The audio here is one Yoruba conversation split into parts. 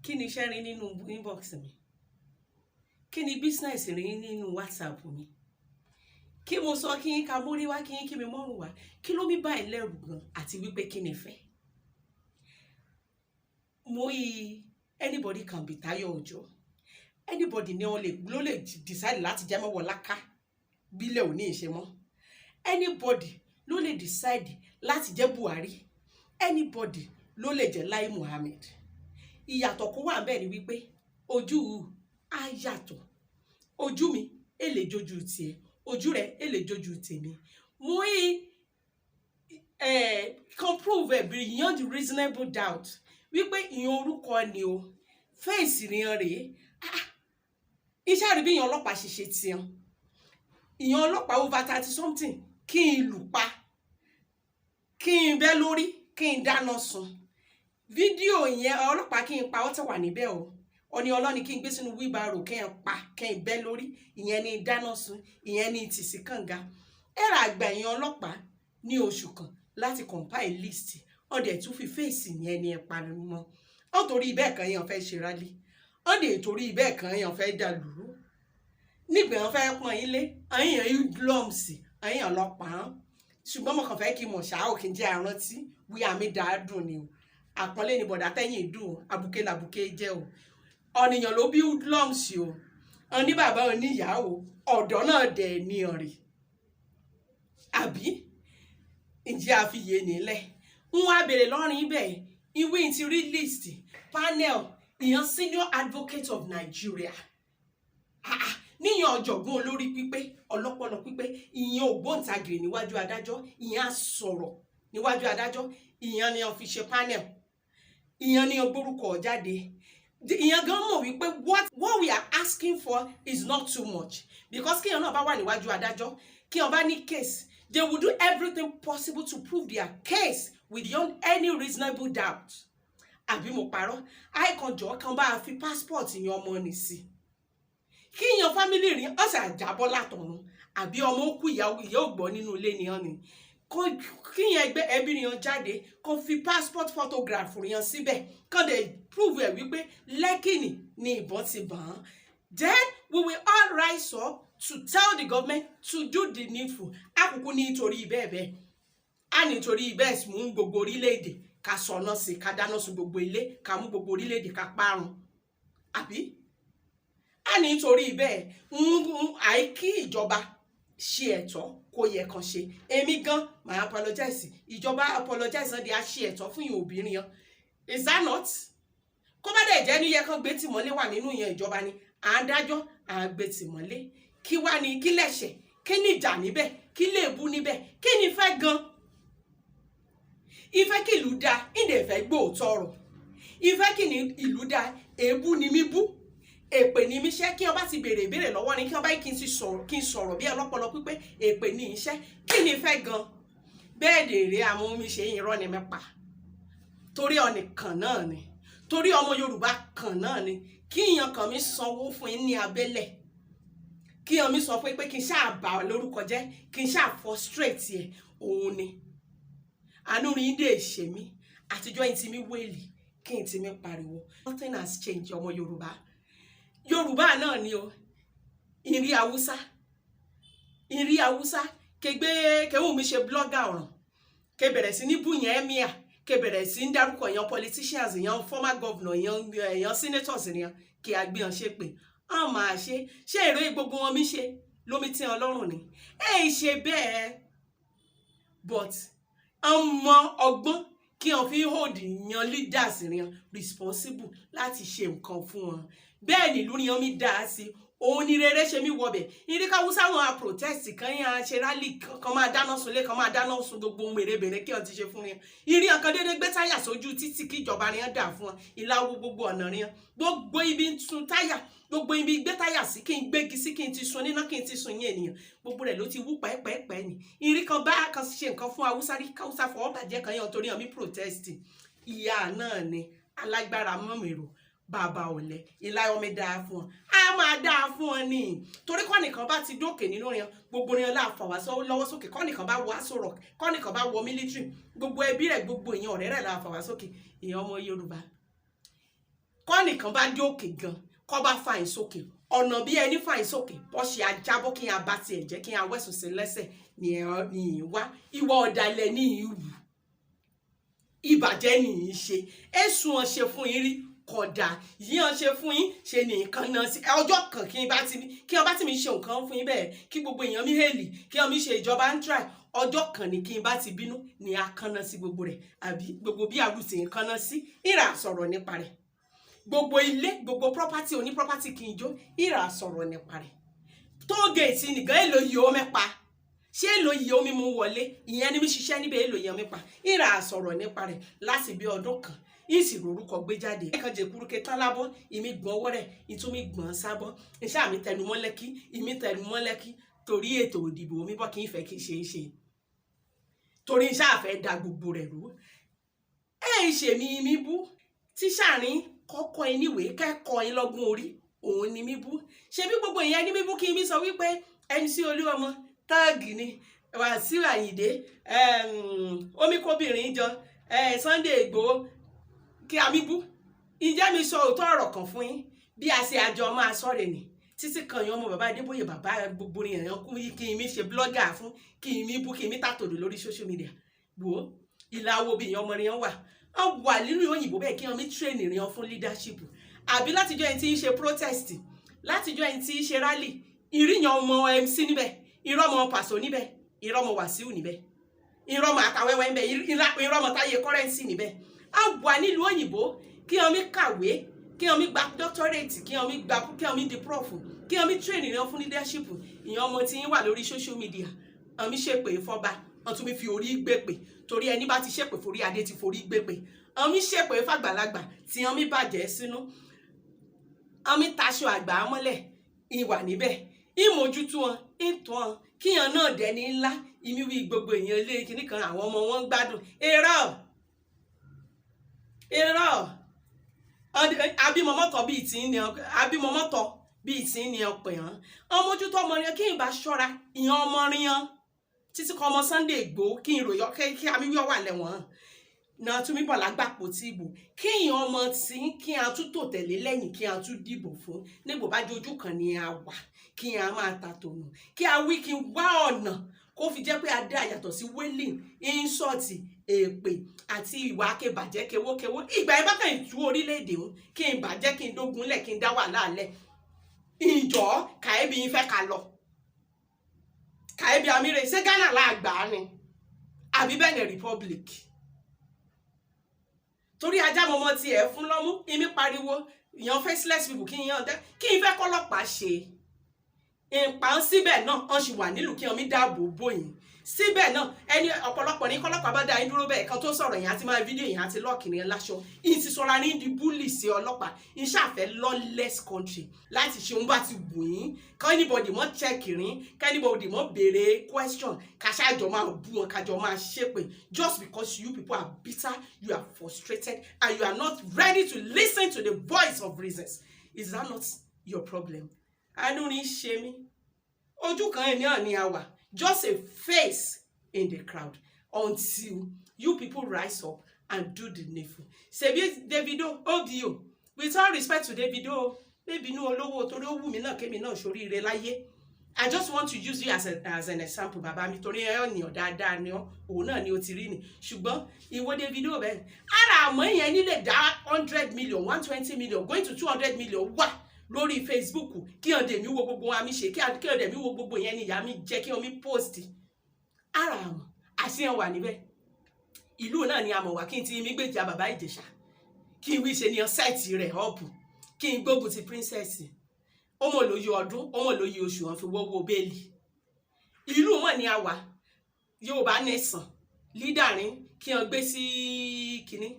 kí ni iṣẹ́ rí nínú inbox mi, kí ni business rí nínú WhatsApp mi, kí mo sọ kí yín ká mórí wá kí yín kí mi mọ́rùn wá, kí ló mi bá ẹ lẹ́rù gan àti wípé kí ni fẹ́. Mo yí anybody can be Táyọ̀ Òjó, anybody ni ló lè decide láti jẹ́ mọ́wọ́ láká bílẹ̀ ò ní ìṣe mọ́, anybody ló lè decide láti jẹ́ Buhari, anybody ló lè jẹ́ Lai Muhammed. Ìyàtọ̀ kó wà ńbẹ̀ ni wípé ojú á yàtọ̀, ojú mi èlè jojú tiẹ̀, ojú rẹ̀ èlè jojú tèmi. Mo yí can prove beyond reasonable doubt wípé ìyẹn orúkọ ni o, fèsì ríyan rèé. Iṣẹ́ àríbí ìyẹn ọlọ́pàá ṣiṣẹ́ tiyan, ìyẹn ọlọ́pàá over 30 something kí n lù pa, kí n bẹ́ lórí, kí n dáná sun. Fídíò yẹn ọlọ́pàá kí n pa ó tẹ̀ wà níbẹ̀ o, ọni ọlọ́ni kí n gbé sínú wheelbarrow kí n pa, kí n bẹ́ lórí, ìyẹn ni dáná sun, ìyẹn ni tìsí kànga. Ẹ̀rọ àgbà ìyẹn ọlọ́pàá ní oṣù kan láti compile list, ọdẹ tún fi fèsì yẹn ni ẹ pariwo mọ́. Ó torí bẹ́ẹ̀ kan yẹn fẹ́ ṣe rálí, ọdẹ torí bẹ́ẹ̀ kan yẹn fẹ́ dà lúrú. Nígbà yẹn fẹ́ pọ́n ilé, àyàn glums, àyàn ọlọ́pàá. Ṣùgbọ́n mo kàn fẹ́ kí mo ṣáà kí n jẹ́ àrántí wí àmì dáadùn ni o. Àpọ́nlé ni bọ̀dá tẹ́yìn dùn, abuké làbuké jẹ́ o. Ọ̀nìyàn ló bí glums o, ọní bàbá oníyàá o, ọ̀dọ́ náà dẹ̀ ní ọ̀rẹ́. Àbí ǹjẹ́ a fi yé nílẹ̀. Wọ́n á bèrè lọ́rin ibẹ̀, ìwé ti rí list panel ìyẹn Senior Advocate of Nigeria. Níyàn ọ̀jọ̀gbọ́n olórí pípé, ọlọ́pọlọ pípé, ìyẹn ògbóǹtagìrì níwájú adájọ́, ìyẹn á sọ̀rọ̀ níwájú adájọ́, ìyẹn ni ó fi ṣe panel, ìyẹn ni ó gbórúkọ jáde. Ìyẹn gan mọ̀ wípé what we are asking for is not too much, because kí ìyẹn náà bá wà níwájú adájọ́, kí ìyẹn bá ní case, they will do everything possible to prove their case without any reasonable doubt. Àbí mo parọ́, àìkànjọ́ kan bá fi passport ìyẹn ọmọ nì sí. Kí ìyẹn family rí ọ̀sẹ̀ àjábọ́ látọ̀run, àbí ọmọ òkú ìyá ògbọ́ nínú ilé ni ọ́ni. Kí ìyẹn ẹgbẹ́ ẹbí ríyan jáde, kó fi passport photograph ríyan síbẹ̀, kán dẹ̀ prove ẹ̀ wípé Lẹ́kì ni ìbọn ti bàn án. Then we will all rise up to tell the government to do the needful. Àkùkù ní nítorí bẹ́ẹ̀ bẹ́ẹ̀. A nítorí bẹ́ẹ̀ mú gbogbo orílẹ̀-èdè ká sọ̀nà sí, ká dáná sun gbogbo ilé, ká mú gbogbo orílẹ̀-èdè ká parun. Àbí? A nítorí bẹ́ẹ̀ àìkí ìjọba ṣe ẹ̀tọ́ kó yẹ kan ṣe. Èmi gan máa apologize. Ìjọba apologize on the ṣe ẹ̀tọ́ fún ìyẹn obìnrin yan. Is that not? Kó bá dẹ̀ jẹ́ ní yẹ kan gbé tìmọ́lé wà nínú ìyẹn ìjọba ni. À ń dájọ́, à ń gbé tìmọ́lé. Kí wá ní kí lẹ̀ṣẹ̀? Kí ni ìjà níbẹ̀? Kí lè bú níbẹ̀? Kí ni fẹ́ gan? Ìfẹ́ kí ìlú dá, ìdè fẹ́ gbóòótọ́ ọ̀rọ̀. Ìfẹ́ kí ni ìlú dá, èébú ni mí bú. Èpè ni mí ṣẹ́, kí ọba ti béèrè ìbéèrè lọ́wọ́ ni kí ọba kí n sọ̀rọ̀ bí ọlọ́pọlọ pípé èpè ni iṣẹ́. Kí ni fẹ́ gan? Bẹ́ẹ̀ dèrè àwọn omi ṣe irọ́ ni mẹ́pa. Torí ọ̀nìkan náà ni. Torí ọmọ Yorùbá kan náà ni. Kí ìyàn kan mi sanwó fún yín ní abẹ́lẹ̀. Kí ìyàn mi sọ pé kí n ṣáà bà lórúkọ jẹ́, kí n ṣáà frustrate ẹ̀, òun ni. Àánú rí dé ṣe mí, àtijọ́ yìí ti mi wéèlì, kí n ti mi pariwo. Nothing has changed ọmọ Yorùbá. Yorùbá náà ni o. Ìrí Haúsá, kẹwùn mi ṣe blogger ọ̀ràn. Kẹ bẹ̀rẹ̀ sí ní bú yẹn emir, kẹ bẹ̀rẹ̀ sí ní dárúkọ yẹn politicians, yẹn former governor, yẹn senators yẹn, kí a gbé hàn ṣe pé a máa ṣe èrè gbogbo wọn mi ṣe lómi tí Ọlọ́run ni. Ṣe bẹ́ẹ̀, but ọmọ ọgbọ́n kí wọ́n fi hold yan leaders yan responsible láti ṣe nǹkan fún wọn. Bẹ́ẹ̀ ni ìlú ni wọ́n mi dá sí. Òun ni rere ṣe mí wọbẹ̀. Ìrí káwúsá wọn a protest kan yẹn ṣe rally kan máa dáná sunlé kan máa dáná sun gbogbo mèremère kí wọ́n ti ṣe fún yẹn. Ìrí ọ̀kan dédé gbé táyà sójú títì kí ìjọba yẹn dà fún wọn. Ìlàwó gbogbo ọ̀nà yẹn. Gbogbo ibi ń sun táyà, gbogbo ibi gbé táyà sí kí n gbégi sí kí n ti sun níná kí n ti sun yẹn ènìyàn. Gbogbo rẹ̀ ló ti wú pẹ́ẹ́pẹ́ẹ́pẹ́ ni. Ìrí kan bá kan ṣe nǹkan fún Haúsá rí káwúsá fọwọ́ bàjẹ́ kan yẹn torí àmì protest. Ìyá náà ni alágbára mọ́mìrò. Bàbá ọ̀lẹ ìláyọmí dáa fún wọn, a máa dáa fún wọn ní torí kọ́nìkan bá ti dókè nínú yẹn gbogbo yẹn láàfà wá lọ́wọ́ sókè, kọ́nìkan bá wọ aṣọ rock, kọ́nìkan bá wọ military, gbogbo ẹbí rẹ̀ gbogbo èèyàn ọ̀rẹ́ rẹ̀ láàfà wá sókè. Èèyàn ọmọ Yorùbá tẹ́nìkan bá dé òkè gan kọ́ bá fàyín sókè ọ̀nà bí ẹni fàyín sókè bọ́ ṣe ajábọ́ kí n abá tiẹ̀ jẹ́ kí n awẹ́sùn sí lẹ́sẹ̀ ní ìwá ìwà ọ̀dàlẹ̀ ní ìwù ìbàjẹ́ ní í ṣe ẹ̀sùn ọ̀ṣẹ́ fún yín rí kódà yíyan ṣe fún yín ṣe ní nǹkan náà sí ọjọ́ kan kí wọ́n bá ti mi ṣe nǹkan fún yín bẹ́ẹ̀ kí gbogbo èèyàn mi hèlì kí wọ́n mi ṣe ìjọba ń try ọjọ́ kan ní kí n bá ti bínú ní akànnà sí gbogbo rẹ̀ àbí gbogbo bí àgùntì nǹkan náà sí ìrà sọ̀rọ̀ nípa rẹ̀ gbogbo ilé gbogbo property oní property kì í jó ìrà sọ̀rọ̀ nípa rẹ̀ tóògèètì nìkan èlò yìí ó mẹ́pa ṣé èlò yìí ó mímú wọlé ìyẹn ni mi ṣiṣẹ́ níbẹ̀ èlò yìí ó mẹ́pa ìrà sọ̀rọ̀ nípa rẹ̀ láti bí ọdún kan ìsìrò orúkọ gbé jáde ẹ̀kan jẹ kúrúkẹ tán lábọ́ ìmí gbọ́n wọ́rẹ̀ ìtúmí gbọ́n sábọ́ iṣẹ́ àmì tẹnumọ́ lẹ́kí ìmí tẹnumọ́ lẹ́kí torí ètò òdìbò mi bọ́ kí n fẹ́ kí ṣe é ṣe torí iṣẹ́ àfẹ́ da gbogbo rẹ̀ rú ẹ̀ ń ṣe mi bú tíṣàrin kọ́kọ́ ẹ níwèé kẹ́kọ̀ọ́ ẹ lọ́gbọ́n orí òun ni mi bú ṣe bí gbogbo ìyẹn ní mi bú kí n mi sọ wípé MC Olúọmọ táàgì ni Wàsíù Àyìndé omikóbìnrin jọ Sunday Ìgbòho kí a mi bú ìjẹ́ mi sọ òótọ́ ọ̀rọ̀ kan fún yín bí a ṣe àjọ máa sọ̀rọ̀ ni títí kan yan ọmọ bàbá Adébóyè bàbá gbogbo èèyàn kú kí n mi ṣe blogger fún kí n mi bú kí n mi tàtòdò lórí social media wò ìlà wo bí ìyẹn ọmọ rẹ̀ wà wọ́n wà nínú òyìnbó bẹ́ẹ̀ kí wọ́n mi train ìrìn fún leadership àbí látijọ́ ẹni tí ń ṣe protest látijọ́ ẹni tí ń ṣe rally ìrìyàn ọmọ MC níbẹ̀ ìrọ́mọ Pàṣọ níbẹ̀ ìrọ́mọ Wàsíù níbẹ̀ ìrọ́mọ Àkàwẹ́wẹ́ níbẹ̀ ìrọ́mọ Táyé Currency níbẹ̀ a wà nílùú òyìnbó kí wọ́n mi kàwé kí wọ́n mi gba doctorate kí wọ́n mi di prof kí wọ́n mi train ìrìn fún leadership ìyẹn ọmọ tí ń wà lórí social media wọ́n mi ṣèpè fọ́ba wọ́n tún mi fi orí gbèpè torí ẹni bá ti ṣèpè forí adé ti forí gbèpè wọ́n mi ṣèpè fàgbàlagbà tí wọ́n mi bàjẹ́ sínú wọ́n mi taṣọ àgbà mọ́lẹ̀ ìwà níbẹ̀ ìmójútó wọn ètò wọn kíyàn náà dẹni ńlá ìmíwí gbogbo èèyàn ilé kíní kan àwọn ọmọ wọn gbádùn èrò abímọmọtọ bíi tí ní abímọmọtọ bíi tí ní ọpẹ hàn ọmọjútó ọmọ rẹ kí n bá ṣọ́ra ìyàn ọmọ ríyan títí kọ ọmọ Sunday Ìgbòho kí n ròyọ kí amíwí ọwà lẹ́wọ̀n náà tún mi bọ̀ lágbàpọ̀ tí ìbò kí ìyàn ọmọ tí kí a tún tò tẹ̀lé lẹ́yìn kí a tún dìbò fún nígbò bá jojú kan ni a wà kí a máa ta tònù kí a wí kí n wá ọ̀nà kó fi jẹ́ pé a dá yàtọ̀ sí wailing insult èpè àti ìwà akébàjẹ́ kewókewó ìgbà yẹn bá kàn tú orílẹ̀-èdè òun kí n bàjẹ́ kí n dógunlẹ̀ kí n dá wà láàlẹ̀ ìjọ kàẹ́bí yín fẹ́ ká lọ kàẹ́bí amíre ṣé Ghana láàgbà ni àbí Benin Republic torí ajá mọmọ tiẹ̀ fún lọ́mú ìmí pariwo ìyàn faceless people kí n yàn dẹ́ kí n fẹ́ kọ́lọ́pàá ṣe ìpàn síbẹ̀ náà wọ́n sì wà nílùú kí wọ́n mi dáàbò bò yín síbẹ̀ náà ẹni ọ̀pọ̀lọpọ̀ ní kọ́lọ́pàá bá dá yín dúró bẹ́ẹ̀ kan tó sọ̀rọ̀ yẹn àti máa fídíò yẹn àti lọ́ọ̀kì ní láṣọ yín ti sọra ní di búlì sí ọlọ́pàá yín ṣàfẹ́ lawless country láti ṣe òun bá ti wù yín kọ́ anybody mọ́ check rín kọ́ anybody mọ́ béèrè question kàṣájọ máa bú wọn kájọ máa ṣépè just because you people are bitter you are frustrated and you are not ready to listen to the voice of reasons. Is that not your problem? Àánú ní ṣe mí ojú kan ẹ̀ náà ni a wà just a face in the crowd until you people rise up and do the needful. Ṣebí Davido OVO with all respect to Davido maybe no olówó torí ó wù mí náà kémi náà ṣoríire láyé. I just want to use you as an example bàbá mi torí ẹ ní ọ dáadáa ni ọ òun náà ni ó ti rí ni ṣùgbọ́n ìwọ Davido bẹ́ẹ̀ ara àmọ́ yẹn nílé dá 100 million 120 million going to 200 million wà lórí Facebook kí ọdẹ mi wo gbogbo wa mi ṣe kí ọdẹ mi wo gbogbo yẹn ni ìyá mi jẹ́ kí wọ́n mi post ara àmọ́ àṣìyàn wà níbẹ̀ ìlú náà ni àmọ̀ wá kí n ti mi gbèjà bàbá Ìjẹ̀ṣà kí n wí ṣe ni ọ̀sẹ̀tì rẹ̀ ọ̀pù kí n gbógun ti princess ọmọ lóye ọdún ọmọ lóye oṣù wọn fi wọ́wọ́ bẹ́ẹ̀lì ìlú mọ̀ ni a wà Yorùbá nation lídàrín kí wọ́n gbé sí kínní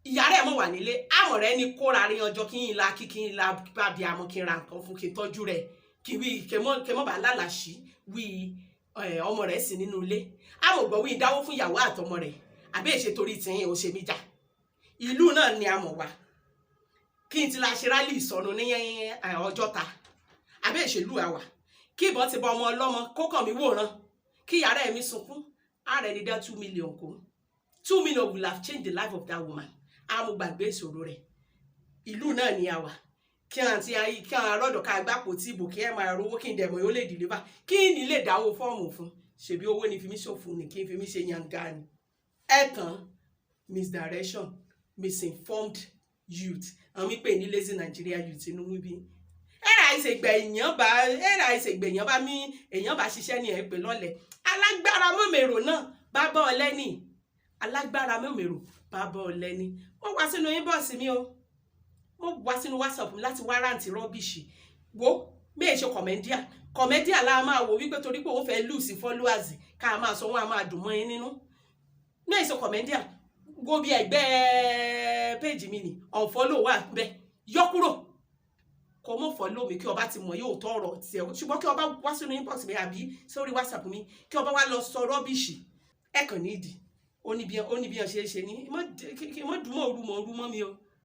ìyá rẹ̀ mọ̀ wà nílé àmọ̀ rẹ̀ ní kóra rí ọjọ́ kí n la bàbí àmọ́ kí n ra nǹkan fún kí n tọ́jú rẹ̀ kí wí kẹmọ́ bá lálàṣí wí ọmọ rẹ̀ sì nínú ilé àmọ̀ gbọ́ wí dáwó fún ìyàwó àtọmọ rẹ̀ àbí èṣe torí tìyìn ò ṣe mí jà ìlú náà ni àmọ̀ wà kí n ti la ṣe rálì ìsọnù ní Ọjọ́ta àbí èṣèlú àwà kí ìbọn ti bọ ọmọ ọlọ́mọ kó kàn mí wòran kí ìyá rẹ̀ mi sunkún ààrẹ ní dá 2 million kó 2 million will have changed the life of that woman àmọ́ gbàgbé ìṣòro rẹ̀ ìlú náà ni àwa kí àǹtí ayé kí àwọn arọ́dọ̀ ká gbàpò tí ìbò kí ẹ máa rówó kí n dẹ̀mọ̀ yóò lè dìlíbà kí ni lè dáwó fọ́ọ̀mù fún ṣèbí owó ni fi mí ṣòfò ni kí n fi mí ṣe yanga ni ẹ̀tàn misdirection misinformed youth àwọn mi pè ní lazy Nigeria youth inú wíbí ẹ̀rà ìṣègbè èèyàn bá mi èèyàn bá ṣiṣẹ́ ní ẹ̀ pé lọ́lẹ̀ alágbára mọ̀mẹ́rò náà bá bọ́ ọ lẹ́nì alágbára mọ̀mẹ́rò bá bọ́ ọ lẹ́nì wọ́n wá sínú inbox mi o wọ́n wá sínú WhatsApp mi láti wárántì rọ́bìṣì wo bí èṣe kọ̀mẹ́díà la máa wò wípé torí pé òun fẹ́ lùsì followers ká máa sọ wọn a máa dùn mọ́ yín nínú bí èṣe kọ̀mẹ́díà wo bí ẹgbẹ́ péjì mi ni unfollow wà bẹ́ẹ̀ yọ kúrò kò mọ̀ follow mi kí ọba ti mọ̀ yóò tọ́ ọ̀rọ̀ tiẹ̀ ṣùgbọ́n kí ọba wá sínú inbox mi àbí sórí WhatsApp mi kí ọba wá lọ sọ rọ́bìṣì ẹ kàn nídìí ó ní bí wọn ṣe é ṣe ní mọ́ dùn mọ́ òru mọ́ mi o.